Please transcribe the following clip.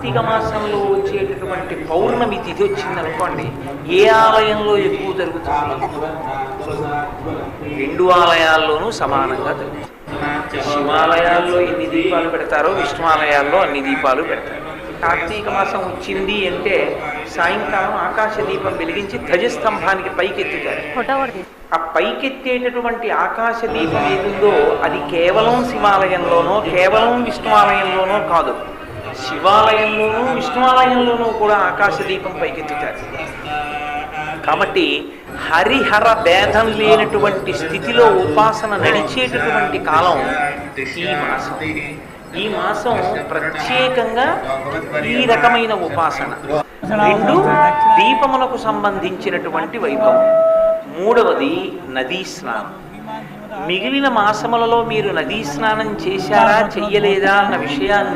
కార్తీక మాసంలో వచ్చేటటువంటి పౌర్ణమి తిథి వచ్చిందనుకోండి, ఏ ఆలయంలో ఎక్కువ జరుగుతుంది? రెండు ఆలయాల్లోనూ సమానంగా జరుగుతుంది. శివాలయాల్లో ఎన్ని దీపాలు పెడతారో విష్ణువాలయాల్లో అన్ని దీపాలు పెడతారు. కార్తీక మాసం వచ్చింది అంటే సాయంకాలం ఆకాశ దీపం వెలిగించి ధ్వజస్తంభానికి పైకెత్తుతారు. ఆ పైకెత్తేటటువంటి ఆకాశ దీపం ఏదుందో అది కేవలం శివాలయంలోనో కేవలం విష్ణువాలయంలోనో కాదు, శివాలయంలోనూ విష్ణువాలయంలోనూ కూడా ఆకాశ దీపం పైకెత్తుతారు. కాబట్టి హరిహర భేదం లేనటువంటి స్థితిలో ఉపాసన నడిచేటటువంటి కాలం ఈ మాసం. ఈ మాసం ప్రత్యేకంగా ఈ రకమైన ఉపాసన. రెండు, దీపమునకు సంబంధించినటువంటి వైభవం. మూడవది నదీ స్నానం. మిగిలిన మాసములలో మీరు నదీ స్నానం చేశారా చెయ్యలేదా అన్న విషయాన్ని